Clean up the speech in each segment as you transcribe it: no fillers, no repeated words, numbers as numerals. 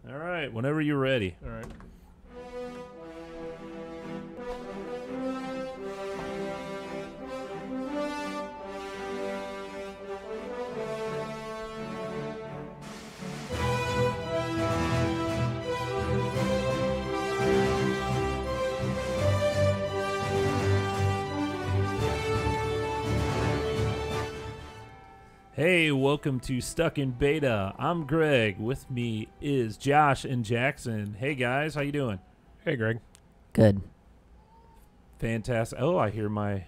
All right, whenever you're ready. All right. Hey, welcome to Stuck in Beta. I'm Greg. With me is Josh and Jackson. Hey guys, how you doing? Hey, Greg. Good. Fantastic. Oh, I hear my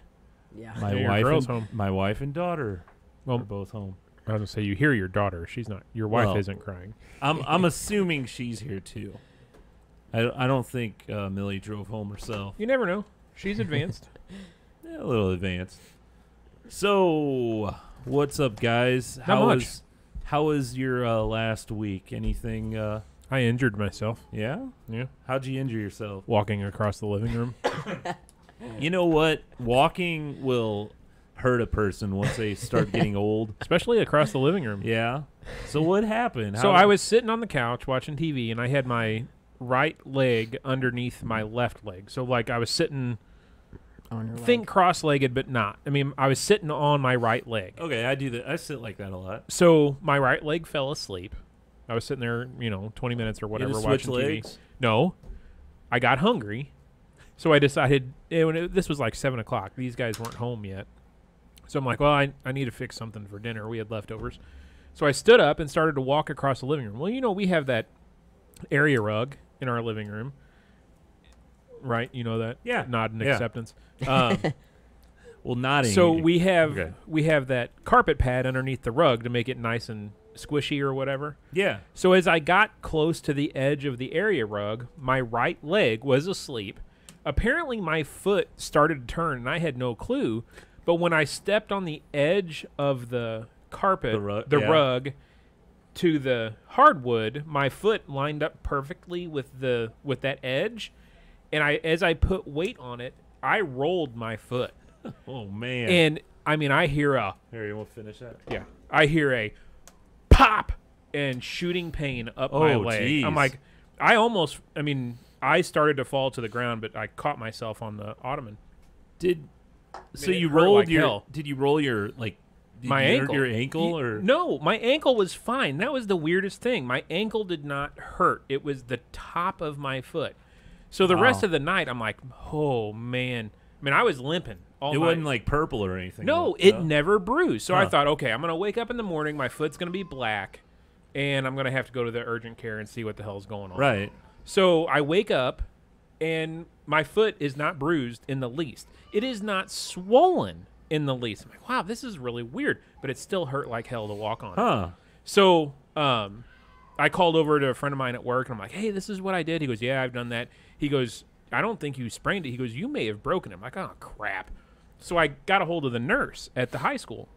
Your wife girl's and, home. my wife and daughter Well, are both home. I was gonna say you hear your daughter. She's not. Your wife Well, isn't crying. I'm assuming she's here too. I don't think Millie drove home herself. You never know. She's advanced. Yeah, a little advanced. So, what's up, guys? Not much. How was your last week? Anything? I injured myself. Yeah. Yeah. How'd you injure yourself? Walking across the living room. You know what? Walking will hurt a person once they start getting old. Especially across the living room. Yeah. So what happened? So I was sitting on the couch watching TV, and I had my right leg underneath my left leg. So like I was sitting, On your think leg. cross-legged, but not. I mean, I was sitting on my right leg. Okay, I do that. I sit like that a lot. So my right leg fell asleep. I was sitting there, 20 minutes or You whatever just watching switch TV. legs? No, I got hungry, so I decided. This was like 7 o'clock. These guys weren't home yet, so I'm like, well, I need to fix something for dinner. We had leftovers, so I stood up and started to walk across the living room. Well, we have that area rug in our living room, right? You know that? Yeah. Nod and Yeah. acceptance. Well, nodding. So we have Okay. that carpet pad underneath the rug to make it nice and squishy or whatever. Yeah. So as I got close to the edge of the area rug, my right leg was asleep. Apparently my foot started to turn, and I had no clue. But when I stepped on the edge of the carpet, The yeah. rug, to the hardwood, my foot lined up perfectly with that edge. And as I put weight on it, I rolled my foot. Oh man. And I mean, I hear a Here, you want to finish that? pop and shooting pain up my Oh, leg. geez. I'm like, I started to fall to the ground, but I caught myself on the ottoman. So it you hurt rolled like your? hell. Did you roll your did My you hurt ankle. your ankle or? No, my ankle was fine. That was the weirdest thing. My ankle did not hurt. It was the top of my foot. So the rest Wow. of the night, I'm like, oh man. I mean, I was limping all It night. wasn't like purple or anything. No, though. it never bruised. So I Huh. thought, okay, I'm going to wake up in the morning. My foot's going to be black, and I'm going to have to go to the urgent care and see what the hell's going on. Right. So I wake up, and my foot is not bruised in the least. It is not swollen in the least. I'm like, wow, this is really weird. But it still hurt like hell to walk on. Huh. So I called over to a friend of mine at work, and I'm like, hey, this is what I did. He goes, yeah, I've done that. He goes, I don't think you sprained it. He goes, you may have broken it. I'm like, oh, crap. So I got a hold of the nurse at the high school,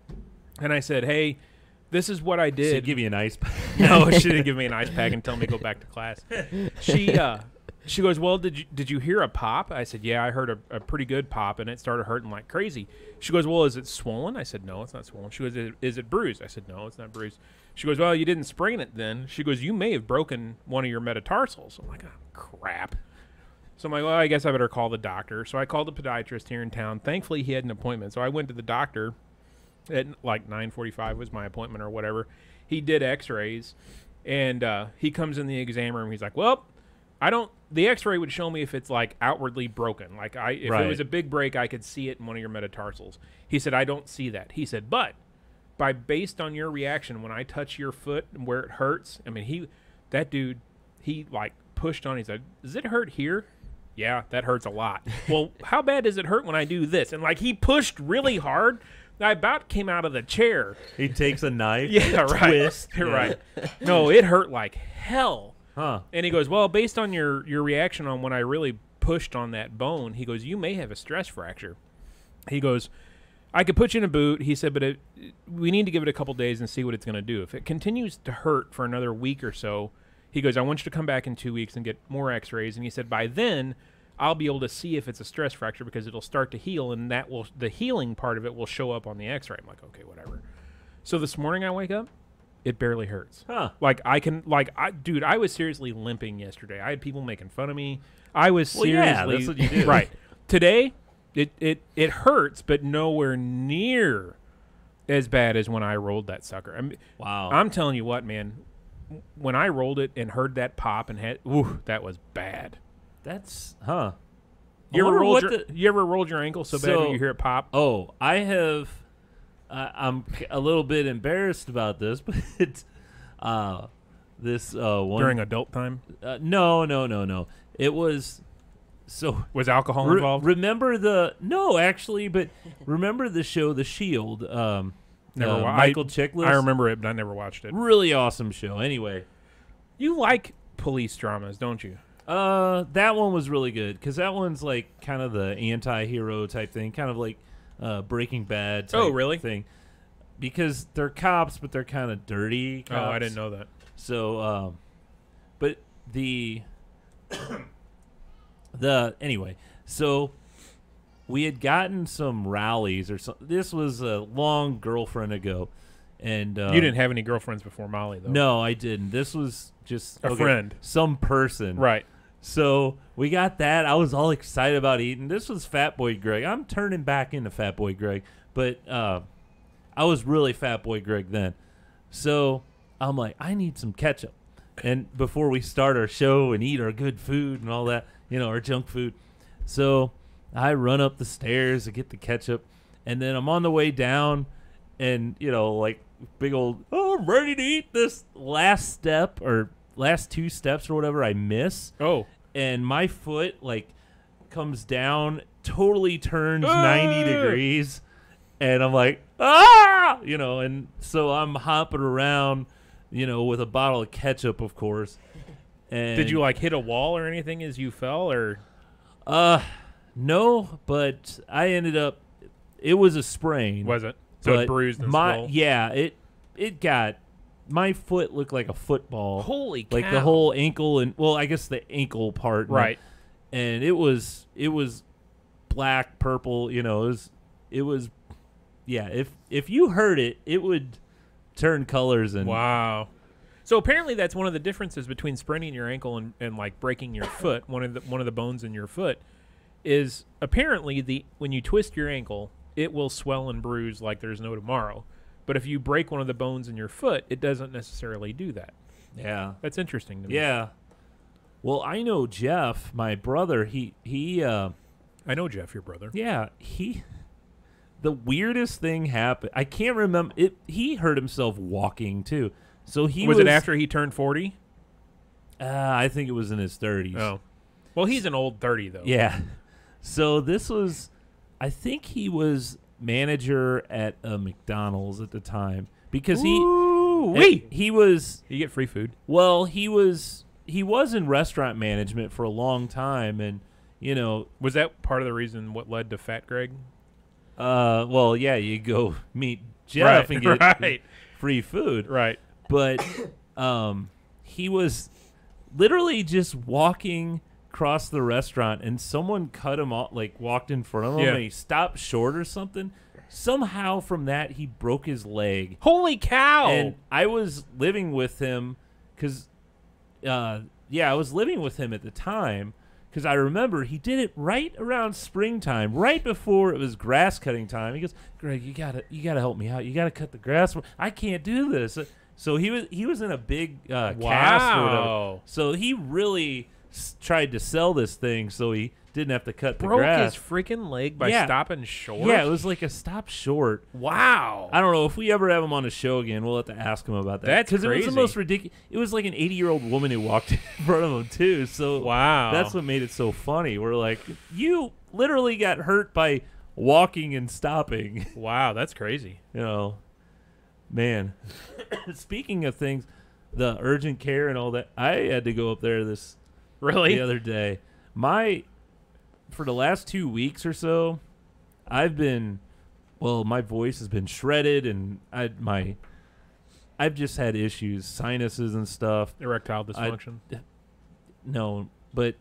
and I said, hey, this is what I did. She'd give you an ice. No, she didn't give me an ice pack and tell me to go back to class. She goes, well, did you hear a pop? I said, yeah, I heard a pretty good pop, and it started hurting like crazy. She goes, well, is it swollen? I said, no, it's not swollen. She goes, is it bruised? I said, no, it's not bruised. She goes, well, you didn't sprain it then. She goes, you may have broken one of your metatarsals. I'm like, oh, crap. So I'm like, well, I guess I better call the doctor. So I called the podiatrist here in town. Thankfully, he had an appointment. So I went to the doctor at like 9:45 was my appointment or whatever. He did x-rays, and he comes in the exam room. He's like, well, the x-ray would show me if it's like outwardly broken. Like if Right. it was a big break, I could see it in one of your metatarsals. He said, I don't see that. He said, but based on your reaction, when I touch your foot and where it hurts, I mean, that dude like pushed on. He said, does it hurt here? Yeah, that hurts a lot. Well, how bad does it hurt when I do this? And like he pushed really hard. I about came out of the chair. He takes a knife. Yeah, right. Twist. You're Yeah. right. No, it hurt like hell. Huh. And he goes, well, based on your reaction on when I really pushed on that bone, he goes, you may have a stress fracture. He goes, I could put you in a boot. He said, but we need to give it a couple days and see what it's going to do. If it continues to hurt for another week or so, he goes, I want you to come back in 2 weeks and get more x-rays. And he said, by then, I'll be able to see if it's a stress fracture because it'll start to heal, and the healing part of it will show up on the x-ray. I'm like, okay, whatever. So this morning I wake up, it barely hurts. Huh. Dude, I was seriously limping yesterday. I had people making fun of me. I was Well, seriously yeah, that's what you do. right. Today, it hurts, but nowhere near as bad as when I rolled that sucker. Wow. I'm telling you what, man. When I rolled it and heard that pop and that was bad. That's huh. You ever rolled your ankle so bad when you hear it pop? Oh, I have. I'm a little bit embarrassed about this, but this one During adult time? No. It was so. Was alcohol involved? Remember but remember the show The Shield? Never watched. Michael Chiklis. I remember it, but I never watched it. Really awesome show. Anyway, you like police dramas, don't you? That one was really good because that one's like kind of the anti-hero type thing, kind of like Breaking Bad type thing. Because they're cops, but they're kind of dirty cops. Oh, I didn't know that. So, but anyway, so we had gotten some rallies or something. This was a long girlfriend ago. And you didn't have any girlfriends before Molly, though. No, I didn't. This was just a friend. Some person. Right. So we got that. I was all excited about eating. This was Fat Boy Greg. I'm turning back into Fat Boy Greg. But I was really Fat Boy Greg then. So I'm like, I need some ketchup. And before we start our show and eat our good food and all that, our junk food. So I run up the stairs to get the ketchup. And then I'm on the way down and, big old, I'm ready to eat this last step or last two steps or whatever I miss. Oh. And my foot, comes down, totally turns 90 degrees. And I'm like, and so I'm hopping around, with a bottle of ketchup, of course. And did you hit a wall or anything as you fell or? No, but I ended up, it was a sprain. Was it? So it bruised and swelled? Yeah, it got, my foot looked like a football. Holy cow. Like the whole ankle and, I guess the ankle part. Right. And it was black, purple, it was, yeah, if you heard it, it would turn colors. And wow. So apparently that's one of the differences between spraining your ankle and breaking your foot. One of the bones in your foot is apparently when you twist your ankle, it will swell and bruise like there's no tomorrow. But if you break one of the bones in your foot, it doesn't necessarily do that. Yeah. That's interesting to me. Yeah. Well, I know Jeff, my brother, he I know Jeff, your brother. Yeah, the weirdest thing happened. I can't remember it. He hurt himself walking too. So was it after he turned 40? I think it was in his 30s. Oh. Well, he's an old 30 though. Yeah. So this was, I think he was manager at a McDonald's at the time because he was. You get free food. Well, he was in restaurant management for a long time, and was that part of the reason what led to Fat Greg? Well, yeah, you go meet Jeff and get free food, right? But he was literally just walking across the restaurant, and someone cut him off, walked in front of him, and he stopped short or something. Somehow from that, he broke his leg. Holy cow! And I was living with him because, I was living with him at the time because I remember he did it right around springtime, right before it was grass cutting time. He goes, Greg, you gotta help me out. You gotta cut the grass. I can't do this. So he was in a big cast or whatever. So he really tried to sell this thing so he didn't have to cut the grass. Broke his freaking leg by stopping short? Yeah, it was like a stop short. Wow. I don't know. If we ever have him on the show again, we'll have to ask him about that. That's crazy. Because it was the most ridiculous. It was like an 80-year-old woman who walked in front of him, too. So wow. That's what made it so funny. We're like, you literally got hurt by walking and stopping. Wow, that's crazy. Man. Speaking of things, the urgent care and all that, I had to go up there the other day. For the last 2 weeks or so, my voice has been shredded, and I've just had issues, sinuses and stuff. Erectile dysfunction? No, but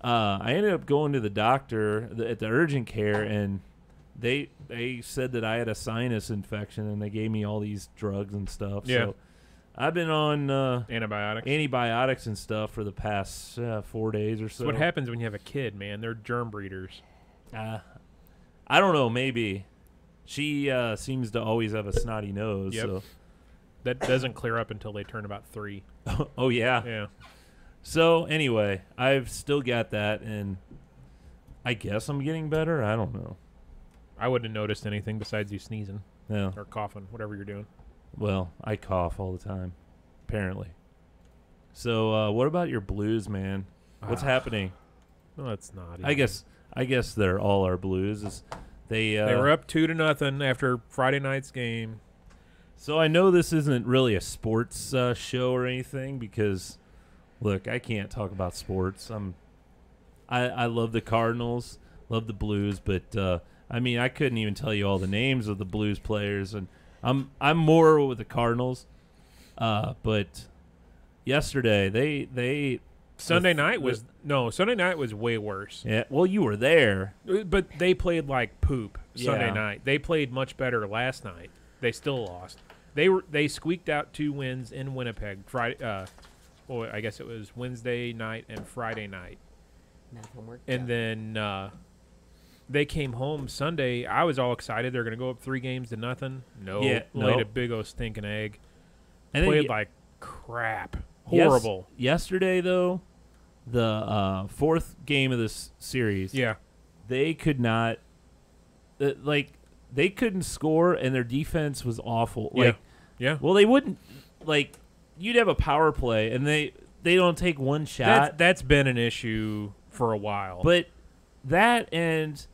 I ended up going to the doctor at the urgent care, and they said that I had a sinus infection, and they gave me all these drugs and stuff. Yeah. So I've been on Antibiotics. and stuff for the past 4 days or so. That's what happens when you have a kid, man. They're germ breeders. I don't know. Maybe she seems to always have a snotty nose. Yep. So. That doesn't clear up until they turn about 3. Oh yeah. Yeah. So anyway, I've still got that, and I guess I'm getting better. I don't know. I wouldn't have noticed anything besides you sneezing Yeah. or coughing, whatever you're doing. Well, I cough all the time, apparently. So what about your Blues, man? What's happening? No, it's not. I guess they're all our Blues. They were up 2-0 after Friday night's game. So I know this isn't really a sports show or anything because, look, I can't talk about sports. I love the Cardinals, love the Blues, but I mean I couldn't even tell you all the names of the Blues players, and I'm more with the Cardinals. But yesterday they Sunday night was way worse. Yeah, well, you were there, but they played like poop Sunday Yeah. night. They played much better last night. They still lost. They squeaked out 2 wins in Winnipeg Friday. Well, I guess it was Wednesday night and Friday night, and then they came home Sunday. I was all excited. They're going to go up 3-0. No, laid a big old stinking egg. and Played like crap. Horrible. Yesterday, though, the fourth game of this series, Yeah. they could not, they couldn't score, and their defense was awful. Yeah. Well, they wouldn't, you'd have a power play, and they don't take one shot. That's been an issue for a while. But that, and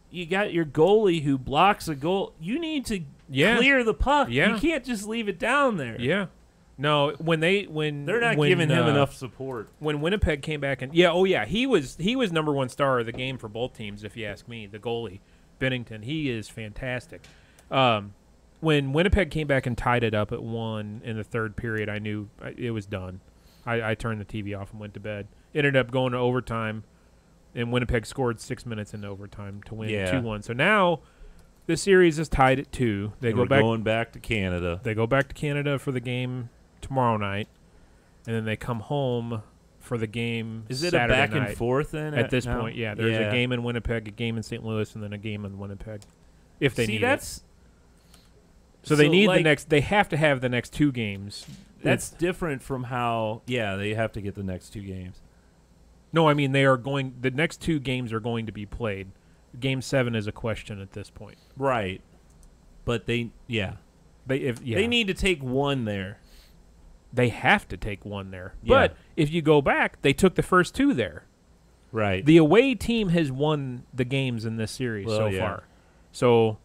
you got your goalie who blocks a goal. You need to clear the puck. Yeah. You can't just leave it down there. yeah. No, when They're not giving him enough support. When Winnipeg came back and he was number 1 star of the game for both teams, if you ask me. The goalie, Bennington, he is fantastic. When Winnipeg came back and tied it up at 1 in the third period, I knew it was done. I turned the TV off and went to bed. Ended up going to overtime, and Winnipeg scored 6 minutes into overtime to win 2-1. So now the series is tied at 2. We're going back to Canada. They go back to Canada for the game tomorrow night, and then they come home for the game Is it Saturday a back night. and forth then? At this now? point, yeah. There's a game in Winnipeg, a game in St. Louis, and then a game in Winnipeg, if they need it. So they need the next. They have to have the next 2 games. That's different from how. Yeah, they have to get the next 2 games. No, I mean they are going. The next 2 games are going to be played. Game 7 is a question at this point. Right, but they need to take 1 there. They have to take 1 there. Yeah. But if you go back, they took the first 2 there. Right. The away team has won the games in this series far. So,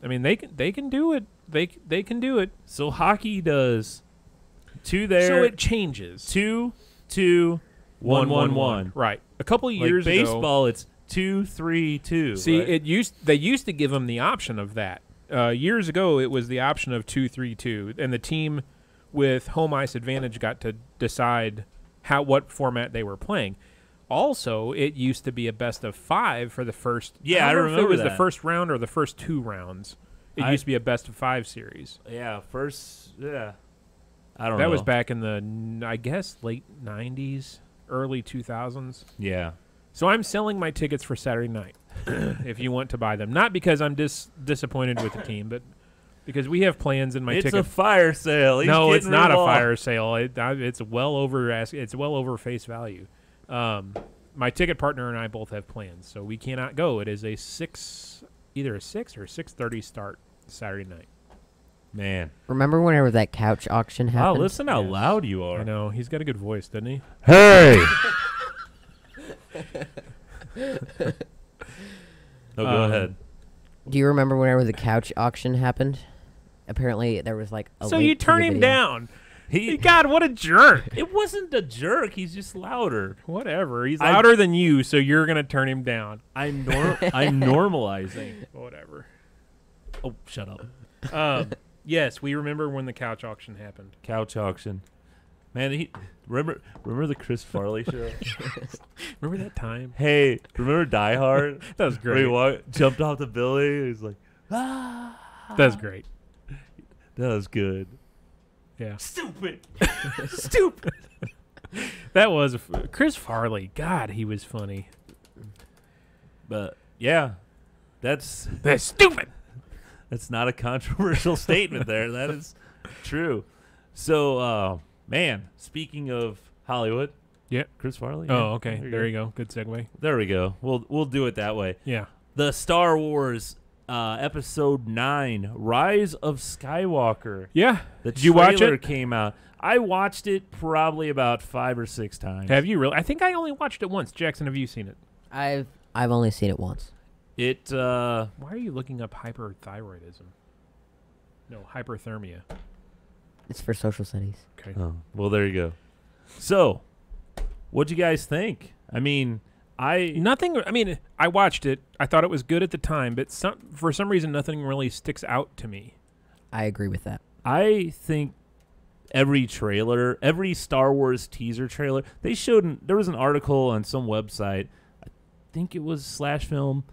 I mean, they can do it. They can do it. So hockey does 2 there. So it changes. 2, 2, 1, 1, 1. Right. A couple of years like ago, baseball, it's 2, 3, 2. See, right? they used to give them the option of that. Years ago, it was the option of 2, 3, 2, and the team with home ice advantage got to decide what format they were playing. Also, it used to be a best of 5 for the first. Yeah, I remember if it was that. the first round or the first 2 rounds. It used to be a best of 5 series. Yeah, I don't know. That was back in the, I guess, late 90s, early 2000s. Yeah. So I'm selling my tickets for Saturday night if you want to buy them. Not because I'm disappointed with the team, but because we have plans in my ticket. It's a fire sale. No, it's not a fire sale. It's well over face value. My ticket partner and I both have plans, so we cannot go. It is either a 6 or 6:30 start Saturday night. Man. Remember whenever that couch auction happened? Wow, listen how loud you are. I know. He's got a good voice, doesn't he? Hey! No, go ahead. Do you remember whenever the couch auction happened? Apparently, there was like a So link you to turn the him video. down. God, what a jerk. It wasn't a jerk. He's just louder. Whatever. He's louder than you, so you're going to turn him down. I'm normalizing. Whatever. Oh, shut up. Yes, we remember when the couch auction happened. Couch auction. Man, remember the Chris Farley show? Remember that time? Hey, remember Die Hard? That was great. Where he jumped off the building. He's like, ah. That was great. That was good. Yeah. Stupid. Stupid. That was Chris Farley. God, he was funny. But yeah, that's stupid. That's not a controversial statement there. That is true. So, man, speaking of Hollywood, yeah, Chris Farley. Oh, yeah, okay. There you go. Good segue. There we go. We'll do it that way. Yeah. The Star Wars Episode 9, Rise of Skywalker. Yeah. Did you watch it? Came out. I watched it probably about 5 or 6 times. Have you really? I think I only watched it once. Jackson, have you seen it? I've only seen it once. It. Why are you looking up hyperthyroidism? No, hyperthermia. It's for social studies. Okay. Oh, well, there you go. So, what'd you guys think? I mean, Nothing. I mean, I watched it. I thought it was good at the time, but for some reason, nothing really sticks out to me. I agree with that. I think every trailer, every Star Wars teaser trailer, they showed. There was an article on some website. I think it was Slash Film.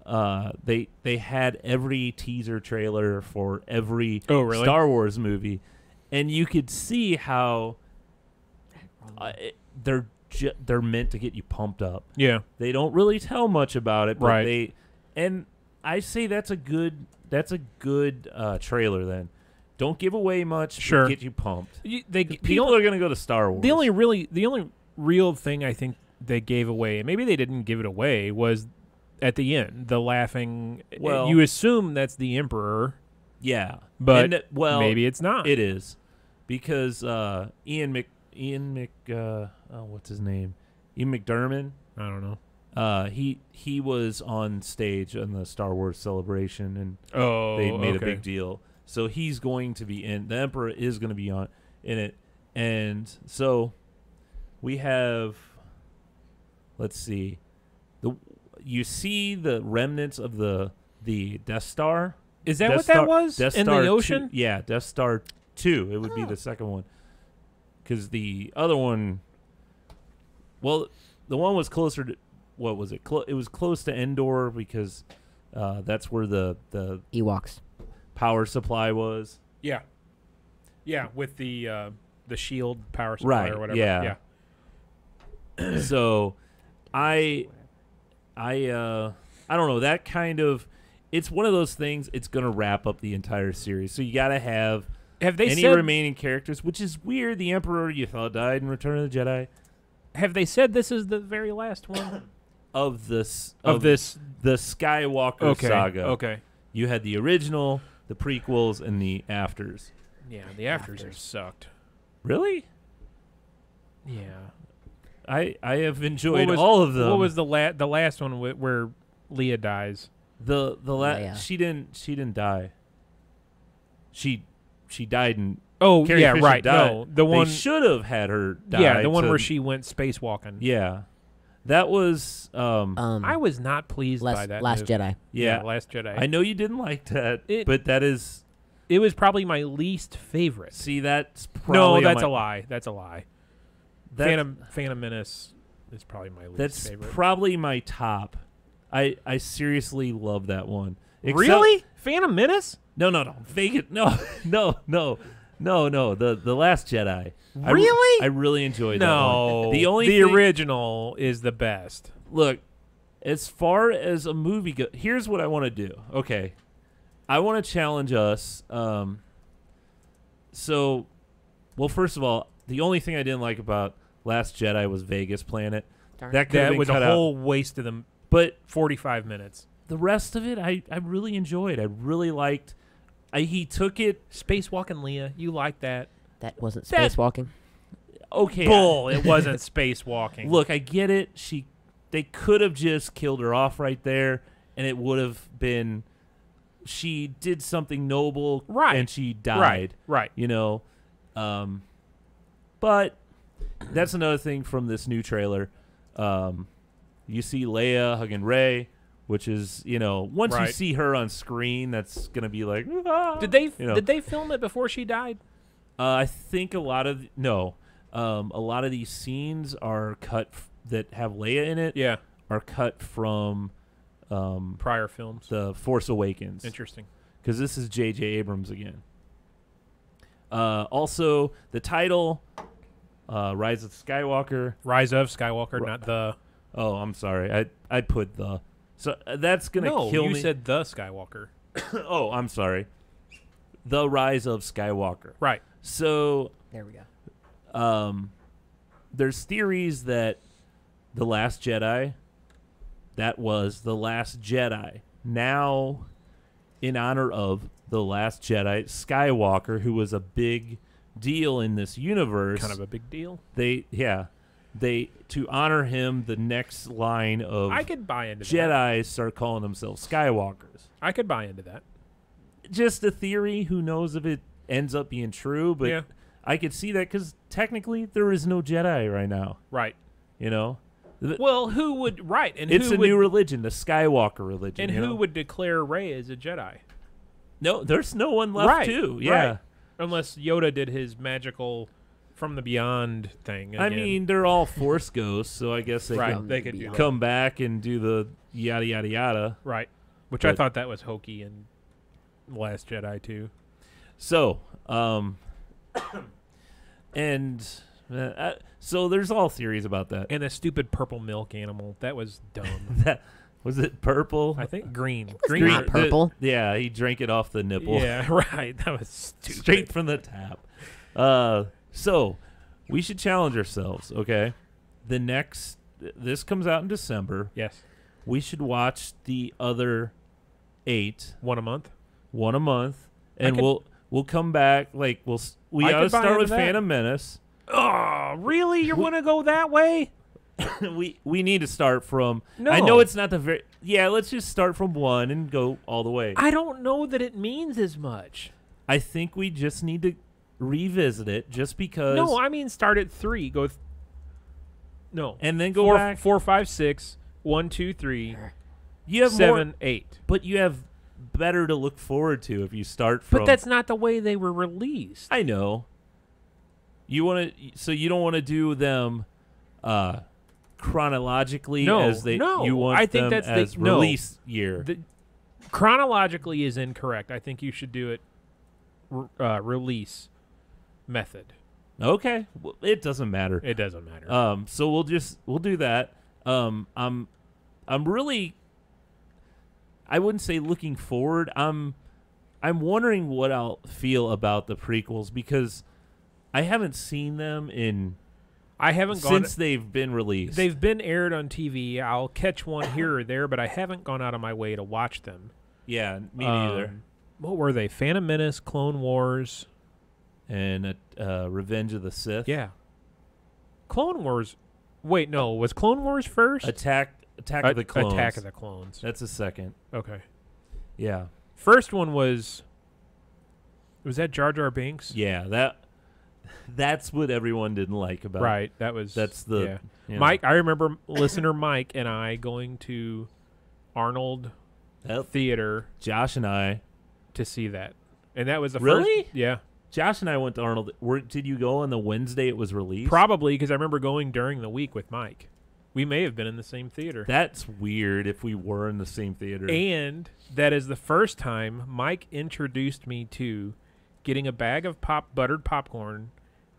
They had every teaser trailer for every Star Wars movie, and you could see how they're meant to get you pumped up. Yeah, they don't really tell much about it, but right. and I say that's a good trailer. Then don't give away much. Sure, but get you pumped. People are going to go to Star Wars. The only real thing I think they gave away, and maybe they didn't give it away, was at the end the laughing. Well, you assume that's the Emperor. Yeah, but maybe it's not. It is because what's his name? Ian McDermott. I don't know. He was on stage on the Star Wars celebration, and they made a big deal. So he's going to be in. The Emperor is going to be in it, and so we have. Let's see, you see the remnants of the Death Star. Is that what that was? Death in Star the ocean? 2, yeah, Death Star 2. It would be the second one. Because the other one, well, the one was closer to, what was it? It was close to Endor because that's where the Ewoks power supply was. Yeah. Yeah, with the shield power supply or whatever. Yeah. So I don't know, that kind of, it's one of those things, it's going to wrap up the entire series. So you got to have any remaining characters, which is weird. The Emperor, you thought, died in Return of the Jedi. Have they said this is the very last one? of the Skywalker saga. Okay. You had the original, the prequels, and the afters. Yeah, the afters have sucked. Really? Yeah. I have enjoyed all of them. What was the last one where Leia dies? She didn't die. She died in. Oh, Carrie yeah, Fisher right. Died. No, the one they should have had her die. Yeah, the one where she went spacewalking. Yeah, that was. I was not pleased by that. Last Jedi. Yeah, Last Jedi. I know you didn't like that, but that is. It was probably my least favorite. See, that's probably that's a lie. That's a lie. Phantom Menace is probably my least favorite. That's probably my top. I seriously love that one. Really? Phantom Menace? No. Vegas. No. The Last Jedi. Really? I really enjoyed that one. The original is the best. Look, as far as a movie goes, here's what I want to do. Okay. I want to challenge us. First of all, the only thing I didn't like about Last Jedi was Vegas Planet. That was a whole waste of them. But 45 minutes. The rest of it, I really enjoyed. I really liked. He took it. Spacewalking Leia, you like that? That wasn't spacewalking. Okay. Bull. It wasn't spacewalking. Look, I get it. They could have just killed her off right there, and it would have been. She did something noble, right? And she died, right? You know, but that's another thing from this new trailer. You see Leia hugging Rey, which is, once you see her on screen, that's gonna be like. Ah, did they film it before she died? I think a lot of A lot of these scenes are cut that have Leia in it. Yeah. Are cut from Prior films. The Force Awakens. Interesting. Because this is J.J. Abrams again. Also, the title, Rise of Skywalker. Rise of Skywalker, not the. Oh, I'm sorry. I put the. So that's gonna kill me. No, you said the Skywalker. Oh, I'm sorry. The Rise of Skywalker. Right. So There we go. there's theories that The Last Jedi, that was The Last Jedi. Now, in honor of The Last Jedi, Skywalker, who was a big deal in this universe. Kind of a big deal. To honor him, the next line of I could buy into that. Jedi start calling themselves Skywalkers. I could buy into that. Just a theory. Who knows if it ends up being true? But Yeah. I could see that because technically there is no Jedi right now. Right. You know, Well, who would and it's who a would, new religion, the Skywalker religion. and you who know? would declare Rey as a Jedi? No, there's no one left Right, to. Yeah. right. Unless Yoda did his magical from the beyond thing. I again. mean, they're all Force ghosts, so I guess they right? can They could do that. come back and do the yada yada yada. Right. Which I But- thought that was hokey in Last Jedi too. So, and so there's all theories about that. And the stupid purple milk animal. That was dumb. That was it. Purple. I think green. was not purple. Yeah, he drank it off the nipple. Yeah, right. That was stupid. Straight from the tap. So we should challenge ourselves. Okay, this comes out in December. Yes. We should watch the other 8, One a month. one a month, and could- we'll come back. Like we I gotta could buy start into with that. Phantom Menace. Oh, really? You want to go that way? we need to start from. No. I know it's not the very. Yeah, let's just start from 1 and go all the way. I don't know that it means as much. I think we just need to revisit it, just because. No, I mean start at 3. Go. No. and then go 4, back. 4, 5, 6, 1, 2, 3, You have 7, more, 8. but you have better to look forward to if you start from. But that's not the way they were released. I know. You want to, so you don't want to do them chronologically No, as they. no. You want I think them that's as no. release year. Chronologically is incorrect. I think you should do it release method. Okay, well, it doesn't matter. It doesn't matter. So we'll do that. I'm really. I wouldn't say looking forward. I'm wondering what I'll feel about the prequels because I haven't seen them I haven't gone since they've been released. They've been aired on TV. I'll catch one here or there, but I haven't gone out of my way to watch them. Yeah, me neither. What were they? Phantom Menace, Clone Wars. And Revenge of the Sith. Yeah. Clone Wars. Wait, no. Was Clone Wars first? Attack of the Clones. Attack of the Clones. That's a second. Okay. Yeah. First one was that Jar Jar Binks? Yeah, that's what everyone didn't like about it. Right. That's the yeah. you know, Mike, I remember listener Mike and I going to Arnold Theater Josh and I. to see that. And that was the Really? first. Yeah. Josh and I went to Arnold. Did you go on the Wednesday it was released? Probably because I remember going during the week with Mike. We may have been in the same theater. That's weird if we were in the same theater. And that is the first time Mike introduced me to getting a bag of buttered popcorn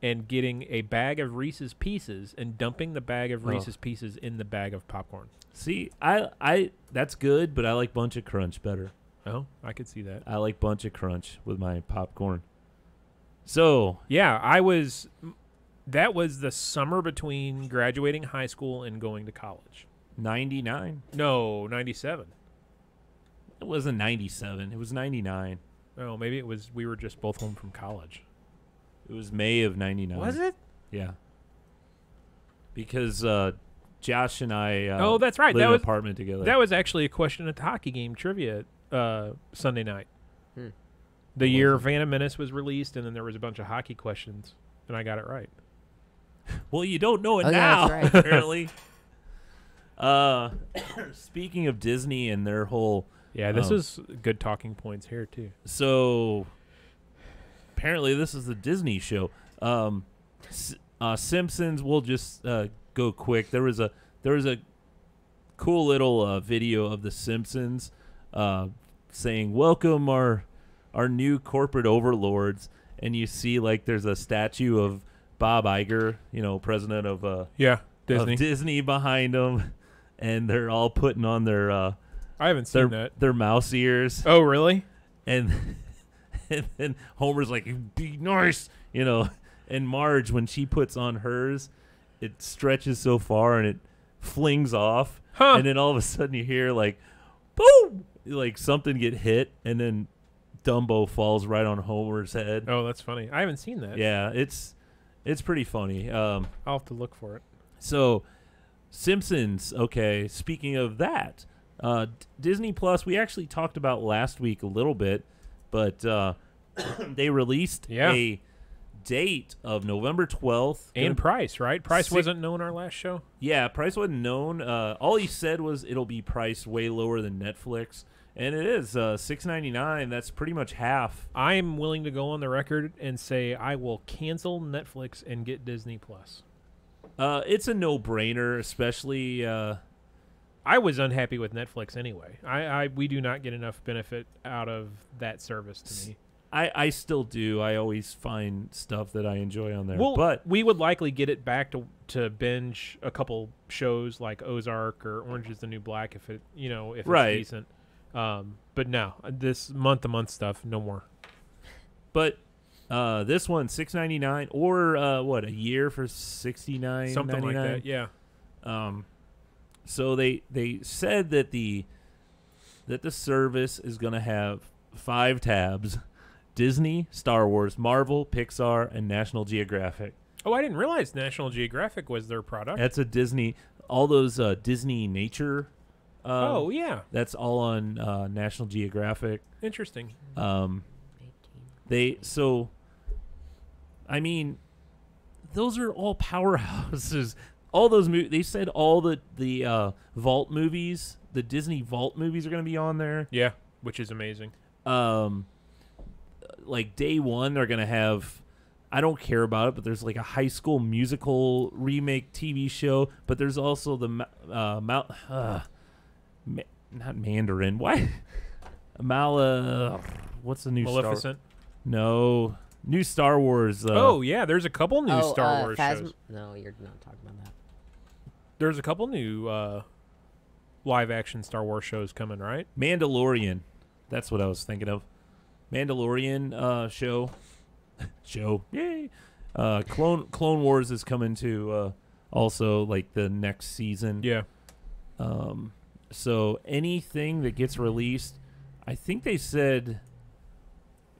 and getting a bag of Reese's Pieces and dumping the bag of Reese's Pieces in the bag of popcorn. See, I that's good, but I like Bunch of Crunch better. Oh, I could see that. I like Bunch of Crunch with my popcorn. So, Yeah, that was the summer between graduating high school and going to college. 99. No, 97. It wasn't 97. It was 99. Oh, maybe we were just both home from college. It was May of 99. Was it? Yeah. Because Josh and I Oh, that's right. lived That in was an apartment together. That was actually a question at the hockey game trivia Sunday night. Hmm. The year Phantom Menace was released, and then there was a bunch of hockey questions, and I got it right. Well, you don't know it Oh, yeah, now, that's right. apparently. Speaking of Disney and their whole... Yeah, this is good talking points here, too. So, apparently this is the Disney show. Simpsons. We'll just go quick. There was a cool little video of the Simpsons saying, "Welcome our new corporate overlords," and you see like there's a statue of Bob Iger, president of Disney behind them, and they're all putting on their I haven't seen that. Their mouse ears. Oh, really? And then Homer's like, "Be nice," and Marge, when she puts on hers, it stretches so far and it flings off, and then all of a sudden you hear like, boom, like something get hit, and then Dumbo falls right on Homer's head. Oh, that's funny. I haven't seen that. Yeah, it's pretty funny. I'll have to look for it. So, Simpsons. Okay, speaking of that, Disney Plus. We actually talked about last week a little bit, but they released a date of November 12th. And price, right? Price wasn't known our last show? Yeah, price wasn't known. All he said was it'll be priced way lower than Netflix. And it is $6.99. That's pretty much half. I'm willing to go on the record and say I will cancel Netflix and get Disney Plus. It's a no-brainer, especially... I was unhappy with Netflix anyway. We do not get enough benefit out of that service to me. I still do. I always find stuff that I enjoy on there. Well, but we would likely get it back to binge a couple shows like Ozark or Orange is the New Black if it's decent. But no, this month-to-month stuff, no more. But this one, $6.99 or a year for $69.99? Something like that, yeah. So they said that the service is going to have 5 tabs: Disney, Star Wars, Marvel, Pixar, and National Geographic. Oh, I didn't realize National Geographic was their product. That's a Disney. All those Disney nature. Oh yeah, that's all on National Geographic. Interesting. Those are all powerhouses. All those they said all the Vault movies, the Disney Vault movies, are going to be on there. Yeah, which is amazing. Like day one, they're going to have. I don't care about it, but there's like a High School Musical remake TV show. But there's also the not Mandarin. Why? What's the new Maleficent? No, new Star Wars. Oh yeah, there's a couple new Star Wars shows. No, you're not talking about that. There's a couple new live action Star Wars shows coming, right? Mandalorian. That's what I was thinking of. Mandalorian show. Yay. Clone Wars is coming to also like the next season. Yeah. So anything that gets released, I think they said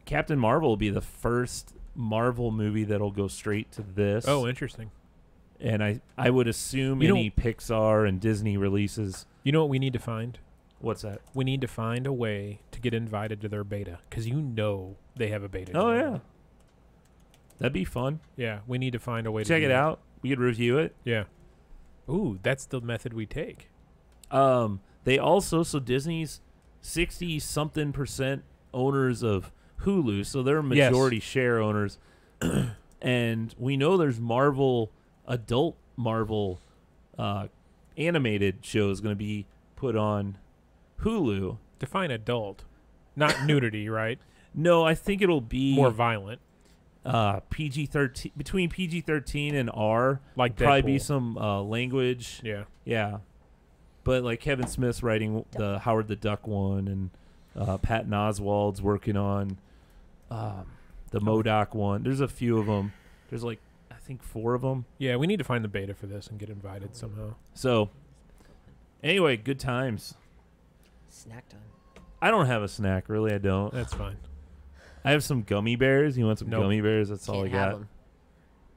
Captain Marvel will be the first Marvel movie that'll go straight to this. Oh, interesting. And I would assume any Pixar and Disney releases. You know what we need to find? What's that? We need to find a way to get invited to their beta, because they have a beta. Oh, yeah. That'd be fun. Yeah, we need to find a way to check it out. We could review it. Yeah. Ooh, that's the method we take. They also, Disney's 60-something% owners of Hulu, so they're majority share owners. And we know there's adult Marvel animated shows going to be put on Hulu. Define adult. Not nudity, right? No, I think it'll be more violent. PG-13, between PG-13 and R. Like probably be some language. Yeah. Yeah. But like Kevin Smith's writing the Howard the Duck one, and Patton Oswalt's working on the MODOK one. There's a few of them. There's like, I think 4 of them. Yeah, we need to find the beta for this and get invited somehow. So, anyway, good times. Snack time. I don't have a snack, really. I don't. That's fine. I have some gummy bears. You want some gummy bears? That's all I got. Them.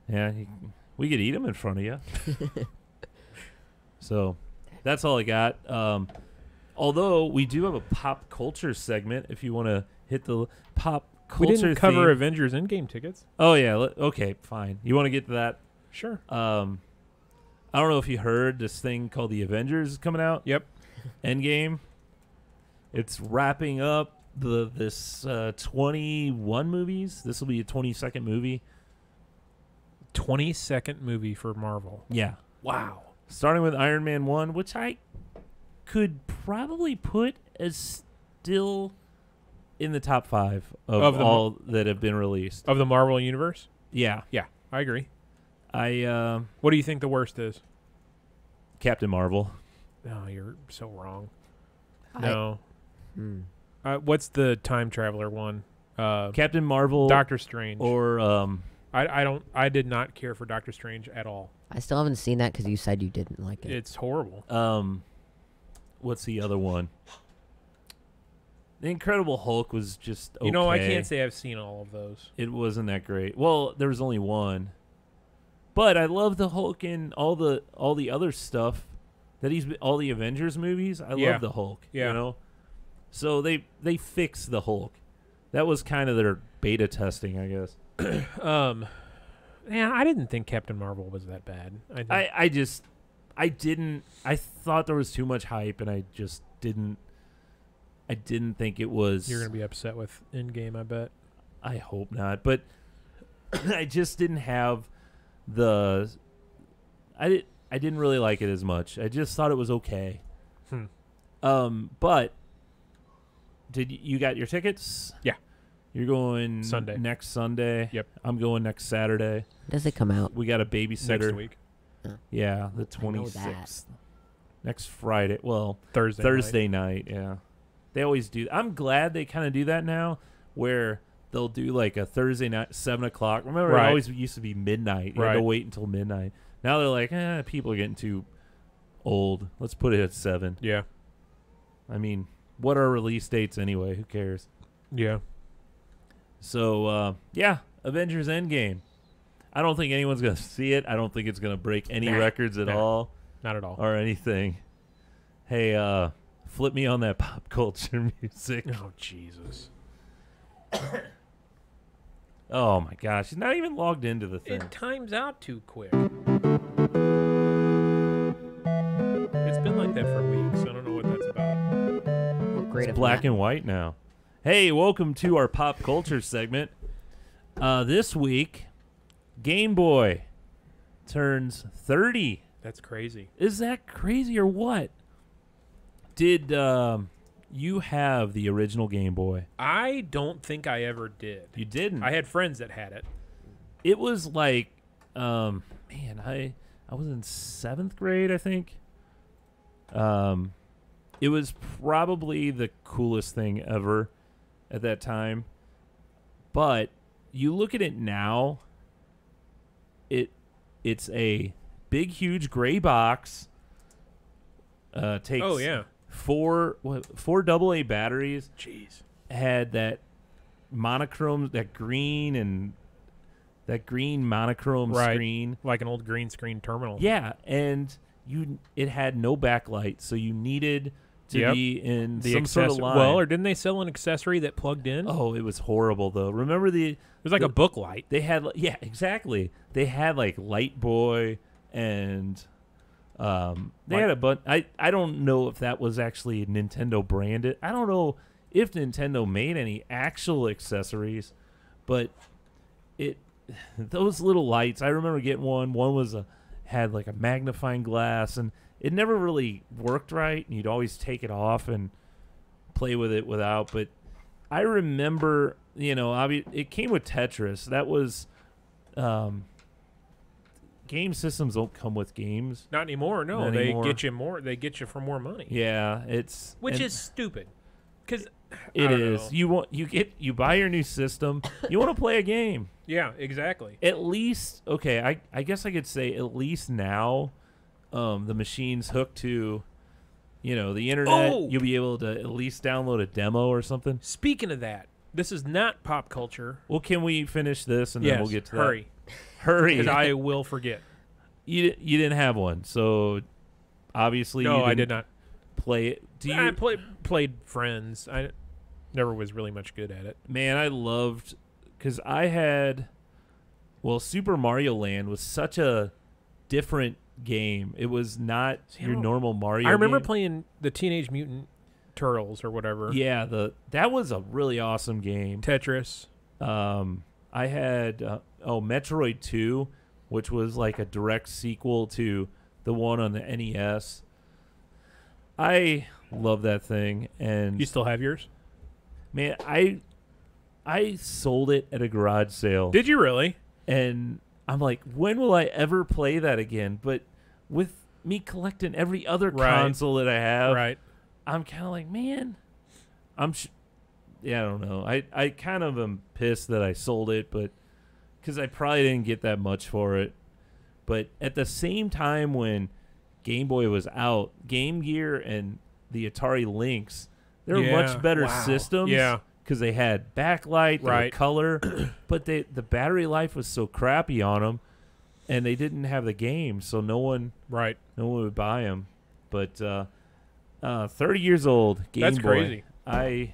Yeah, we could eat them in front of you. So, that's all I got. Although we do have a pop culture segment, if you want to hit the pop culture. We didn't cover theme. Oh yeah. Okay, fine. You want to get to that? Sure. I don't know if you heard this thing called the Avengers is coming out. Yep. Endgame. It's wrapping up this 21 movies. This will be a 22nd movie. 22nd movie for Marvel. Yeah. Wow. Starting with Iron Man 1, which I could probably put as still in the top 5 of all that have been released. Of the Marvel Universe? Yeah. Yeah, I agree. What do you think the worst is? Captain Marvel. No, you're so wrong. No. What's the time traveler one? Captain Marvel. Doctor Strange. Or I did not care for Doctor Strange at all. I still haven't seen that because you said you didn't like it. It's horrible. What's the other one? The Incredible Hulk was just okay. I can't say I've seen all of those. It wasn't that great. Well, there was only one. But I love the Hulk in all the other stuff that all the Avengers movies. I love the Hulk. Yeah. So they fixed the Hulk. That was kind of their beta testing, I guess. Yeah, I didn't think Captain Marvel was that bad. I thought there was too much hype, and I just didn't think it was. You're gonna be upset with Endgame, I bet. I hope not, but I just didn't have I didn't really like it as much. I just thought it was okay. But you got your tickets? Yeah. You're going Sunday. Next Sunday. Yep. I'm going next Saturday. Does it come out? We got a babysitter Next week. Yeah, the I know 26th. Next Friday. Well, Thursday night. Yeah. They always do. I'm glad they kind of do that now, where they'll do like a Thursday night, 7 o'clock. Remember, Right. It always used to be midnight. You had to Right. wait until midnight. Now they're like, people are getting too old. Let's put it at 7. Yeah. I mean, what are release dates anyway? Who cares? Yeah. So, Avengers Endgame. I don't think anyone's going to see it. I don't think it's going to break any records at all. Not at all. Or anything. Hey, flip me on that pop culture music. Oh, Jesus. Oh, my gosh. He's not even logged into the thing. It times out too quick. It's been like that for weeks. I don't know what that's about. Great It's black and white now. Hey, welcome to our pop culture segment. This week, Game Boy turns 30. That's crazy. Is that crazy or what? Did you have the original Game Boy? I don't think I ever did. You didn't? I had friends that had it. It was like, I was in 7th grade, I think. It was probably the coolest thing ever at that time. But you look at it now, it's a big, huge gray box. Takes four AA batteries. Jeez. Had that monochrome, that green monochrome screen, like an old green screen terminal. Yeah, and it had no backlight, so you needed to be in some sort of line. Well, or didn't they sell an accessory that plugged in? Oh, it was horrible though. Remember it was like a book light. They had exactly. They had like Light Boy and they had a bunch. I don't know if that was actually Nintendo branded. I don't know if Nintendo made any actual accessories, but those little lights. I remember getting one. One had like a magnifying glass, and it never really worked right. And you'd always take it off and play with it without. But I remember, it came with Tetris. That was. Game systems don't come with games. Not anymore. No, Not anymore. Get you more. They get you for more money. Yeah, which is stupid. Because it is. You buy your new system. You want to play a game. Yeah, exactly. At least, okay. I guess I could say at least now, the machine's hooked to, the internet. Oh! You'll be able to at least download a demo or something. Speaking of that, this is not pop culture. Well, can we finish this and then we'll get to hurry. that? Hurry. Because I will forget. You didn't have one, so obviously no, you I did not play it. I played Friends. I never was really much good at it. Man, I loved because I had. Well, Super Mario Land was such a different game. It was not your normal Mario. I remember game. playing the Teenage Mutant Turtles or whatever. Yeah, that was a really awesome game. Tetris. I had Metroid 2 which was like a direct sequel to the one on the NES. I love that thing, and You still have yours? man, I sold it at a garage sale. Did you really? And I'm like, when will I ever play that again? But with me collecting every other console that I have, Right. I'm kind of like, man, yeah, I don't know. I kind of am pissed that I sold it, but because I probably didn't get that much for it. But at the same time, when Game Boy was out, Game Gear and the Atari Lynx, they were much better systems. Yeah. Because they had backlight, they were Right. color, but the battery life was so crappy on them, and they didn't have the game, so no one would buy them. But 30 years old, Game That's Boy. crazy. A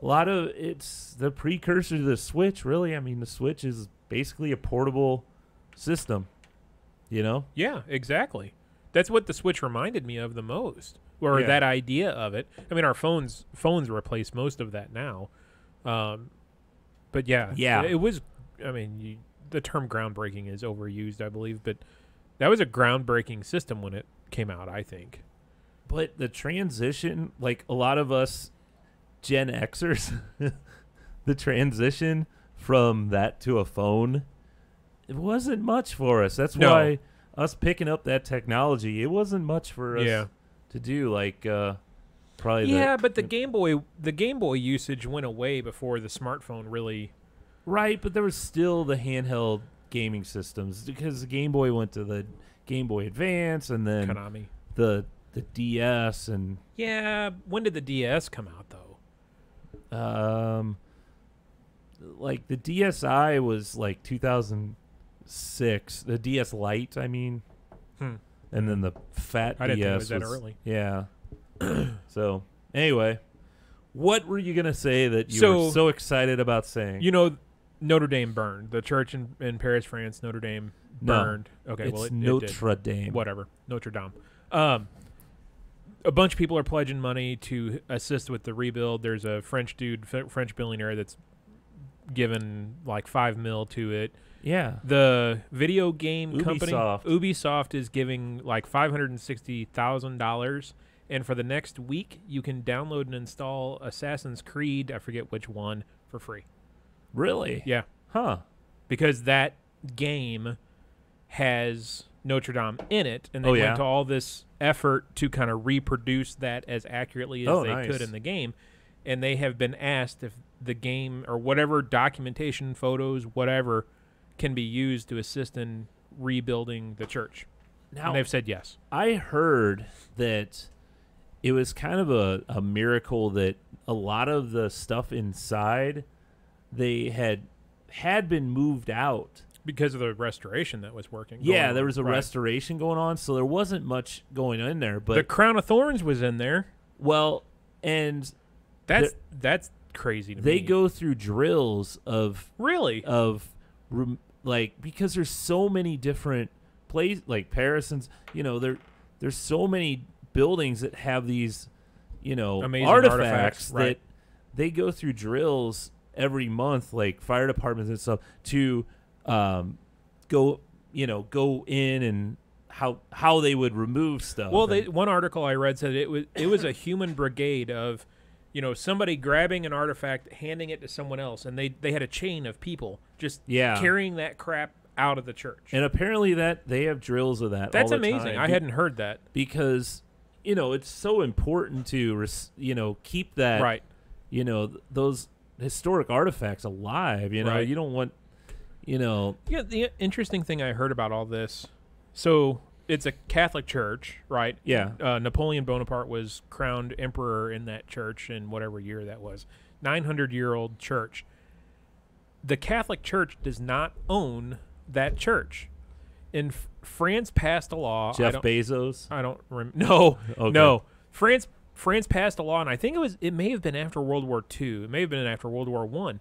lot of it's the precursor to the Switch, really. I mean, the Switch is basically a portable system, you know? Yeah, exactly. That's what the Switch reminded me of the most, or that idea of it. I mean, our phones replace most of that now. But yeah, it was. I mean, the term groundbreaking is overused, I believe, but that was a groundbreaking system when it came out, I think. But the transition, like a lot of us Gen Xers, the transition from that to a phone, it wasn't much for us. That's why us picking up that technology, it wasn't much for us to do. Like probably but the Game Boy usage went away before the smartphone really. Right, but there was still the handheld gaming systems because the Game Boy went to the Game Boy Advance and then Konami. the DS and when did the DS come out though? Like the DSi was like 2006. The DS Lite, I mean, and then the fat I didn't think it DS was that early. Yeah. So anyway, what were you gonna say that you were so excited about saying? You know, Notre Dame burned. The church in Paris, France, Notre Dame burned. Okay, it's well, it Notre did. Dame. Whatever, Notre Dame. A bunch of people are pledging money to assist with the rebuild. There's a French dude, French billionaire, that's given like $5 million to it. Yeah. The video game company Ubisoft. Ubisoft is giving like $560,000, and for the next week, you can download and install Assassin's Creed. I forget which one for free. Really? Yeah, Huh. because that game has Notre Dame in it, and they went to all this effort to kind of reproduce that as accurately as they could in the game. And they have been asked if the game or whatever documentation, photos, whatever, can be used to assist in rebuilding the church. Now, And they've said yes. I heard that it was kind of a miracle that a lot of the stuff inside they had been moved out. Because of the restoration that was working. Yeah, there was a restoration going on, so there wasn't much going in there. But the Crown of Thorns was in there. well, and That's crazy to me. they go through drills of like because there's so many different places like Paris and there's so many buildings that have these amazing artifacts that right. they go through drills every month, like fire departments and stuff, to go in and how they would remove stuff. Well, one article I read said it was a human brigade of somebody grabbing an artifact, handing it to someone else, and they had a chain of people just carrying that crap out of the church. And apparently that they have drills of that. That's all the amazing. time. I hadn't heard that because it's so important to keep that those historic artifacts alive. You don't want the interesting thing I heard about all this. So it's a Catholic church, right? Yeah. Napoleon Bonaparte was crowned emperor in that church in whatever year that was. 900-year-old church. The Catholic Church does not own that church. In France passed a law. Jeff Bezos. I don't remember. No, Okay. no. France passed a law, and I think it may have been after World War II. It may have been after World War I.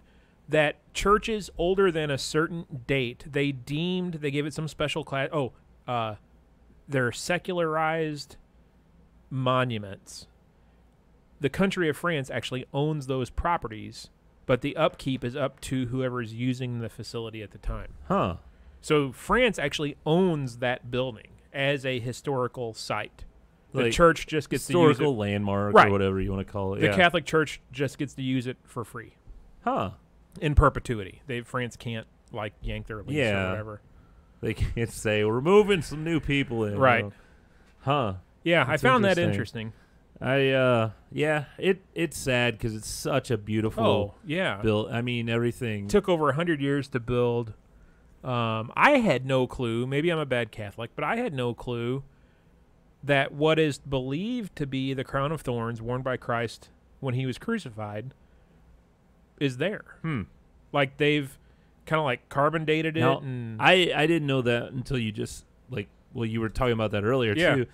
That churches older than a certain date, they gave it some special class. They're secularized monuments. The country of France actually owns those properties, but the upkeep is up to whoever is using the facility at the time. Huh. So France actually owns that building as a historical site. The Like, church just gets to use historical it. landmark Right. or whatever you want to call it. The Yeah. Catholic Church just gets to use it for free Huh. in perpetuity. France can't like yank their lease Yeah. or whatever. They can't say we're moving some new people in. Right. You know? Huh. Yeah, That's I found that interesting. interesting. Yeah, it's sad because it's such a beautiful Oh, yeah. build. I mean, everything. Took over 100 years to build. I had no clue. Maybe I'm a bad Catholic, but I had no clue that what is believed to be the crown of thorns worn by Christ when he was crucified is there. Like they've kind of like carbon dated it. Now, And I didn't know that until you just you were talking about that earlier Yeah. too.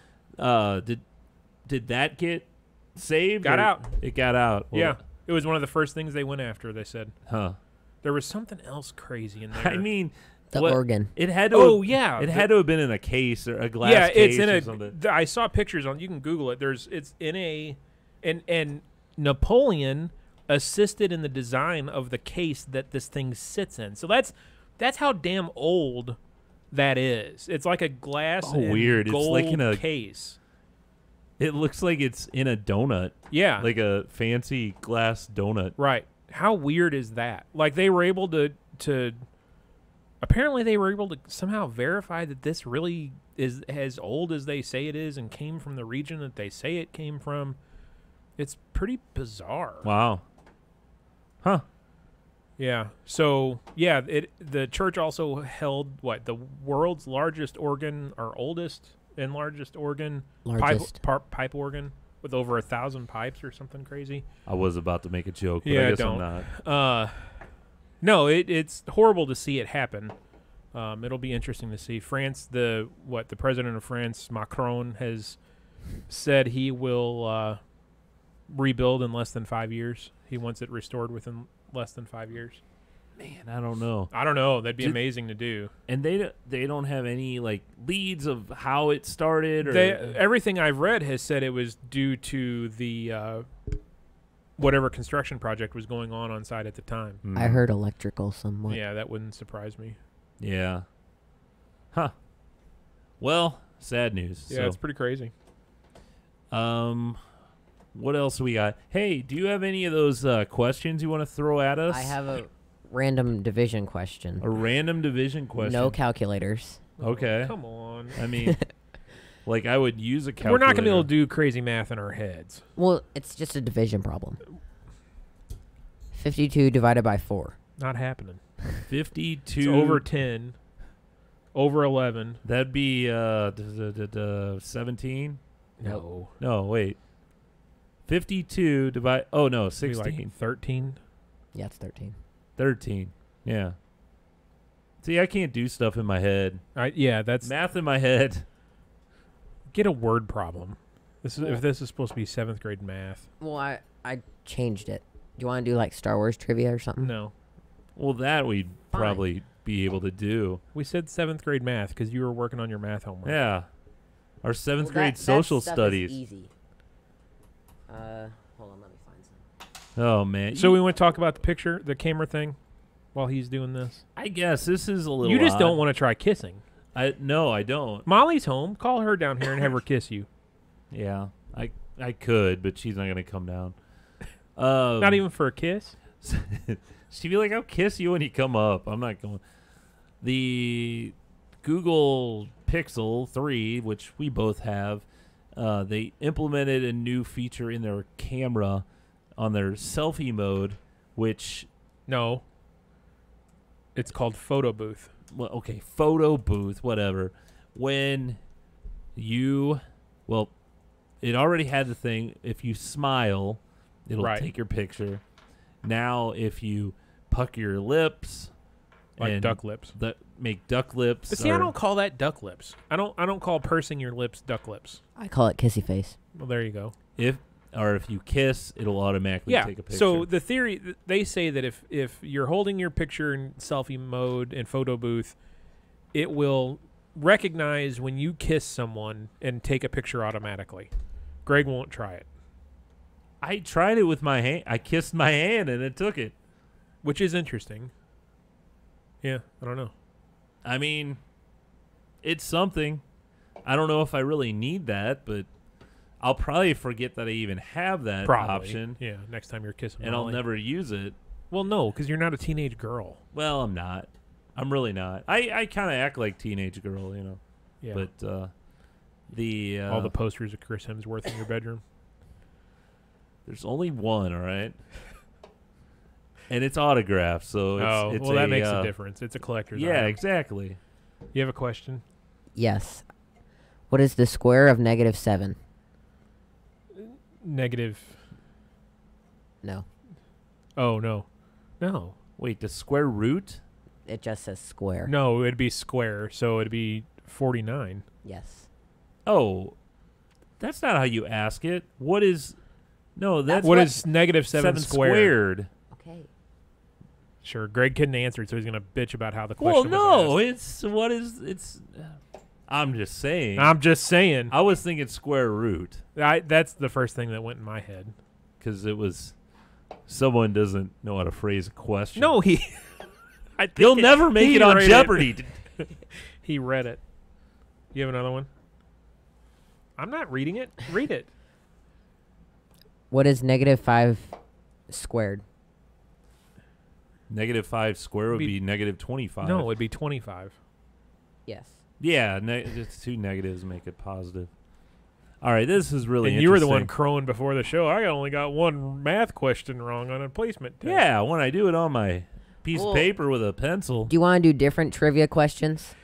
Did that get saved? Got or- out. It got out. Well, yeah, it was one of the first things they went after. They said Huh. there was something else crazy in there. I mean, The what- organ. It had to. Oh, have, yeah. It had to have been in a case or a glass. Yeah, case it's in or a. something. I saw pictures on. You can Google it. It's in a, and Napoleon assisted in the design of the case that this thing sits in. So that's how damn old that is. It's like a glass. Oh, and weird. It's Gold like in a- case. It looks like it's in a donut, Yeah. like a fancy glass donut. Right. How weird is that? Like they were able to apparently they were able to somehow verify that this really is as old as they say it is and came from the region that they say it came from. It's pretty bizarre. Wow. Huh. Yeah. So, yeah, the church also held the world's largest organ or oldest and largest organ Largest. pipe organ with over 1,000 pipes or something crazy. I was about to make a joke, but Yeah, I guess don't. I'm not. No, it's horrible to see it happen. It'll be interesting to see. France, the president of France, Macron, has said he will rebuild in less than 5 years. He wants it restored within less than 5 years. Man, I don't know. I don't know. That'd be Did- amazing to do. And they don't have any leads of how it started or Everything I've read has said it was due to the whatever construction project was going on site at the time. Hmm. I heard electrical somewhat. Yeah, that wouldn't surprise me. Yeah. Huh. Well, sad news. Yeah, so, it's pretty crazy. what else do we got? Hey, do you have any of those questions you want to throw at us? I have a random division question. a random division question. No calculators. Okay. Come on. I mean, I would use a calculator. We're not going to be able to do crazy math in our heads. Well, it's just a division problem. 52 divided by 4. Not happening. 52. It's over 10, over 11. That'd be 17. No. No, wait. 52 divide. Oh no, It'd be 16. like 13. Yeah, it's 13. 13. Yeah. See, I can't do stuff in my head. Yeah, that's Math in my head. get a word problem. If this is supposed to be 7th grade math. Well, I changed it. Do you want to do Star Wars trivia or something? No. Well, that we'd Fine. probably be able to do. We said 7th grade math because you were working on your math homework. Yeah. Our 7th Well, grade that social stuff is studies. easy. Hold on, let me find some. Oh man. So we want to talk about the camera thing while he's doing this. I guess this is a little. You just odd. don't want to try kissing. No, I don't. Molly's home. Call her down here and have her kiss you. Yeah, I could, but she's not gonna come down. Not even for a kiss. She'd be like, "I'll kiss you when you come up." I'm not going. The Google Pixel 3, which we both have, they implemented a new feature in their camera on their selfie mode, which No. It's called photo booth. well, okay, photo booth, whatever. When it already had the thing. If you smile, it'll Right. take your picture. Now, if you puck your lips, Like and duck lips. make duck lips. But see, I or- don't call that duck lips. I don't call pursing your lips duck lips. I call it kissy face. Well, there you go. if you kiss, it'll automatically Yeah. take a picture. So the theory, they say that if you're holding your picture in selfie mode and photo booth, it will recognize when you kiss someone and take a picture automatically. Greg won't try it, I tried it with my hand. I kissed my hand and it took it. which is interesting. Yeah, I don't know. I mean, it's something. I don't know if I really need that, but I'll probably forget that I even have that Probably. option, Yeah, next time you're kissing and I'll Molly. never use it. Well, no, because you're not a teenage girl. Well, I'm not. I'm really not. I kind of act like teenage girl, you know. Yeah. But all the posters of Chris Hemsworth in your bedroom. there's only one, all right? And it's autographed, so it's that makes a difference. It's a collector's Yeah, item. exactly. You have a question? Yes. What is the square of -7? Negative. No. Oh, no. No. Wait, the square root? It just says square. No, it'd be square, so it'd be 49. Yes. Oh, that's not how you ask it. What is... No, that's What is -7 squared? Okay. Sure, Greg couldn't answer it, so he's going to bitch about how the Well, question no, was it's... What is... It's... I'm just saying. I'm just saying. I was thinking square root That's the first thing that went in my head. because it was... Someone doesn't know how to phrase a question. No, he... I think You'll never make he it on read Jeopardy. He read it. You have another one? I'm not reading it. Read it. What is -5 squared? -5 square would Be- be -25. No, it'd be 25. Yes. Yeah, it's two negatives make it positive. All right, this is really And you were the one interesting. crowing before the show. I only got one math question wrong on a placement test. Yeah, when I do it on my piece Well- of paper with a pencil. Do you want to do different trivia questions?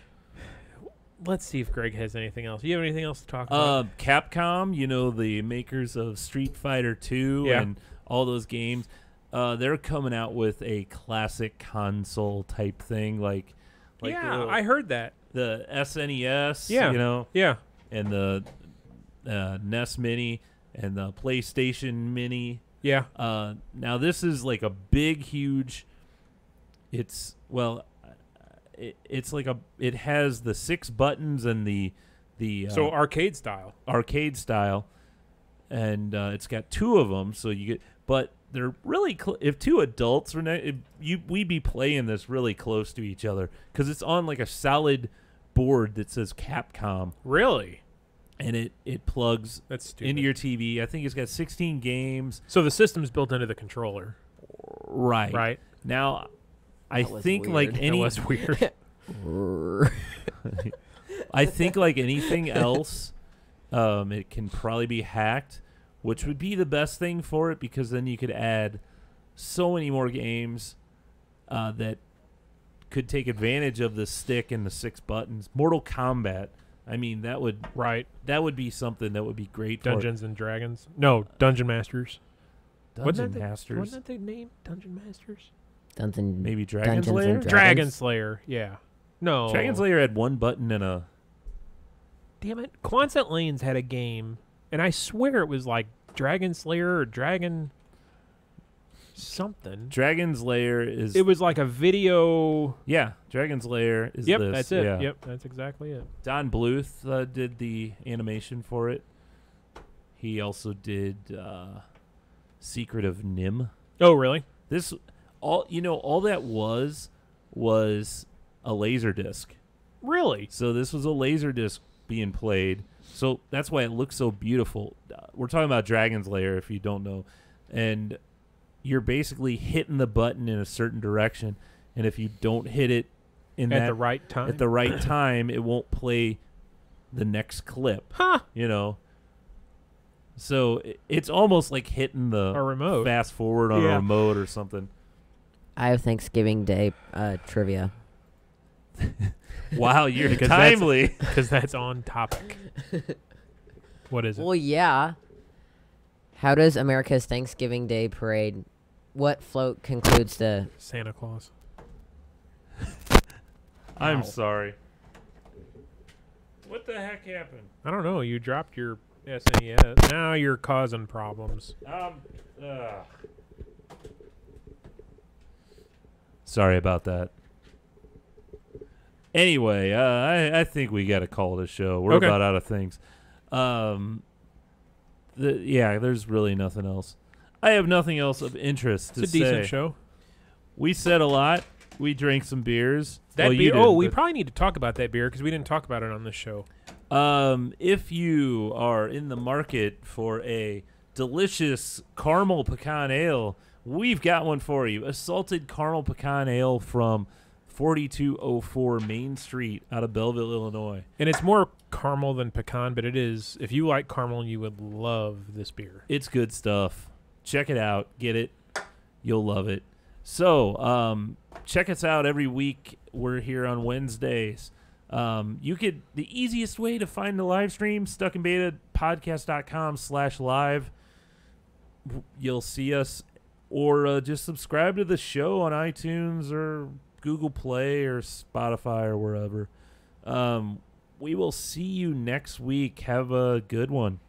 Let's see if Greg has anything else. You have anything else to talk about? Capcom, you know, the makers of Street Fighter 2 Yeah. and all those games, they're coming out with a classic console type thing, like yeah, I heard that. the SNES, Yeah. you know, Yeah. and the NES Mini and the PlayStation Mini. Yeah. Now this is like a big, huge. It's like it has the 6 buttons and the So arcade style. arcade style, and it's got 2 of them. So you get, but they're really if 2 adults were we'd be playing this really close to each other because it's on like a solid board that says Capcom, Really? and it plugs That's stupid. into your TV. I think it's got 16 games. So the system's built into the controller, Right. right? Now, I That was think weird. like That any It was weird. I think like anything else, it can probably be hacked, which would be the best thing for it because then you could add so many more games that could take advantage of the stick and the 6 buttons. Mortal Kombat. I mean, that would be something that would be great Dungeons and Dragons. No, Dungeon Masters. for Wasn't Dungeon that the- Masters. Wasn't that the name? Dungeon Masters? Maybe Dragon Dungeons Slayer? and Dragon Slayer. Yeah. No. Dragon Slayer had 1 button and a... Damn it. Quonset Lanes had a game, and I swear it was like Dragon Slayer or Dragon something. Dragon's Lair is... It was like a video. Yeah, Dragon's Lair is Yep, this. that's it. Yeah. Yep, that's exactly it. Don Bluth did the animation for it. He also did Secret of Nim. Oh, really? All that was a laser disc. Really? So this was a laser disc being played. So that's why it looks so beautiful. We're talking about Dragon's Lair, if you don't know, and you're basically hitting the button in a certain direction, and if you don't hit it At the right time? at the right time, it won't play the next clip. Huh. You know. So it's almost like hitting the A remote. fast forward on Yeah. a remote or something. I have Thanksgiving Day trivia. Wow, you're Because that's- timely. Because that's on topic. What is it? Well, yeah. How does America's Thanksgiving Day parade? What float concludes the? Santa Claus. I'm Wow. sorry. What the heck happened? I don't know. You dropped your SNES. Now you're causing problems. Sorry about that. Anyway, I think we got to call this show. We're Okay. about out of things. There's really nothing else. I have nothing else of interest to It's a decent say. show. We said a lot. We drank some beers. That well, you beer. didn't, We but- probably need to talk about that beer because we didn't talk about it on this show. If you are in the market for a delicious caramel pecan ale, we've got one for you. A salted caramel pecan ale from 4204 Main Street out of Belleville, Illinois. And it's more caramel than pecan, but it is. If you like caramel, you would love this beer. It's good stuff. Check it out. Get it. You'll love it. So, check us out every week. We're here on Wednesdays. The easiest way to find the live stream, stuckinbetapodcast.com/live. You'll see us, or just subscribe to the show on iTunes or Google Play or Spotify or wherever. We will see you next week. Have a good one.